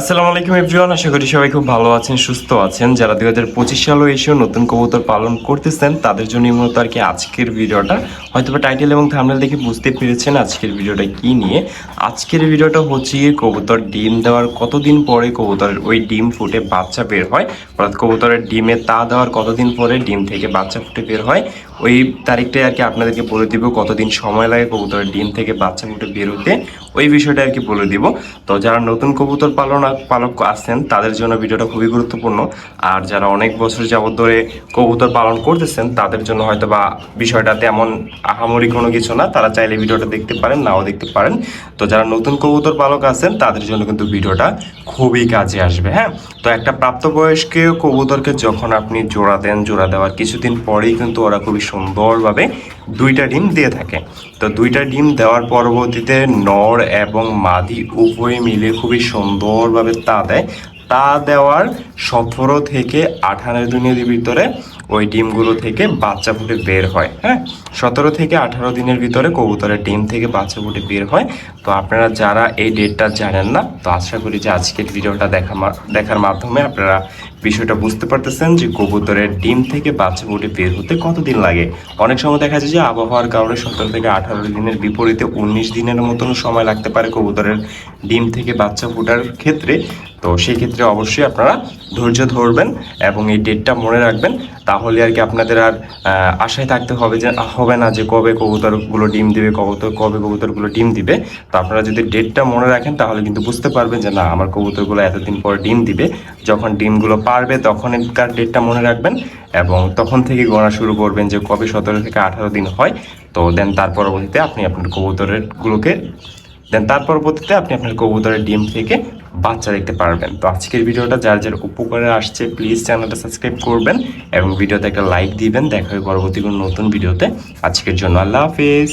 আসসালামু আলাইকুম এভরিওয়ান, আশা করি সবাই খুব ভালো আছেন, সুস্থ আছেন। যারা 2025 সালে এসেও নতুন কবুতর পালন করতেছেন তাদের জন্য মূলত আর কি আজকের ভিডিওটা। হয়তোবা টাইটেল এবং থাম্বনেল দেখে বুঝতে পেরেছেন আজকের ভিডিওটা কি নিয়ে। আজকের ভিডিওটা হচ্ছে কবুতর ডিম দেওয়ার কতদিন পরে কবুতরের ওই ডিম ফুটে বাচ্চা বের হয়, অর্থাৎ কবুতরের ডিমে তা দেওয়ার কতদিন পরে ডিম থেকে বাচ্চা ফুটে বের হয়, ওই তারিখটাই আর কি আপনাদেরকে বলে দিব। কতদিন সময় লাগে কবুতরের ডিম থেকে বাচ্চা ফুটে বের হতে, ওই বিষয়টা আর কি বলে দিব। তো যারা নতুন কবুতর পালক আছেন তাদের জন্য ভিডিওটা খুবই গুরুত্বপূর্ণ। আর যারা অনেক বছর যাবত ধরে কবুতর পালন করতেছেন তাদের জন্য হয়তো বা বিষয়টা তেমন আহামরি কোনো কিছু না, তারা চাইলে ভিডিওটা দেখতে পারেন, নাও দেখতে পারেন। তো যারা নতুন কবুতর পালক আছেন তাদের জন্য কিন্তু ভিডিওটা খুবই কাজে আসবে। হ্যাঁ, তো একটা প্রাপ্তবয়স্ক কবুতরকে যখন আপনি জোড়া দেন, জোড়া দেওয়ার কিছুদিন পরেই কিন্তু ওরা খুবই সুন্দরভাবে দুইটা ডিম দিয়ে থাকে। তো দুইটা ডিম দেওয়ার পরবর্তীতে নর এবং মাদি উভয় মিলে খুবই সুন্দরভাবে তা দেয়। তা দেওয়ার 17 থেকে 18 দিনের ভিতরে ওই ডিমগুলো থেকে বাচ্চা ফুটে বের হয়। হ্যাঁ, 17 থেকে 18 দিনের ভিতরে কবুতরের ডিম থেকে বাচ্চা ফুটে বের হয়। তো আপনারা যারা এই ডেটটা জানেন না, তো আশা করি যে আজকের ভিডিওটা দেখার মাধ্যমে আপনারা বিষয়টা বুঝতে পারতেছেন যে কবুতরের ডিম থেকে বাচ্চা ফুটে বের হতে কতদিন লাগে। অনেক সময় দেখা যায় যে আবহাওয়ার কারণে 17 থেকে 18 দিনের বিপরীতে 19 দিনের মতন সময় লাগতে পারে কবুতরের ডিম থেকে বাচ্চা ফোটার ক্ষেত্রে। তো সেই ক্ষেত্রে অবশ্যই আপনারা ধৈর্য ধরবেন এবং এই ডেটটা মনে রাখবেন। তাহলে আর কি আপনাদের আর আশায় থাকতে হবে না যে কবে কবুতরগুলো ডিম দিবে, কবে কবুতরগুলো ডিম দিবে। তো আপনারা যদি ডেটটা মনে রাখেন তাহলে কিন্তু বুঝতে পারবেন যে না, আমার কবুতরগুলো এতদিন পর ডিম দিবে। যখন ডিমগুলো পারবে তখনকার ডেটটা মনে রাখবেন এবং তখন থেকে গণা শুরু করবেন যে কবে 17 থেকে 18 দিন হয়। তো দেন তার পরবর্তীতে আপনি আপনার কবুতরের ডিম থেকে বাচ্চা দেখতে পারবেন। তো আজকের ভিডিওটা যার যার উপকারে আসছে প্লিজ চ্যানেলটা সাবস্ক্রাইব করবেন এবং ভিডিওতে একটা লাইক দিবেন। দেখা হবে পরবর্তী কোনো নতুন ভিডিওতে। আজকের জন্য আল্লাহ হাফেজ।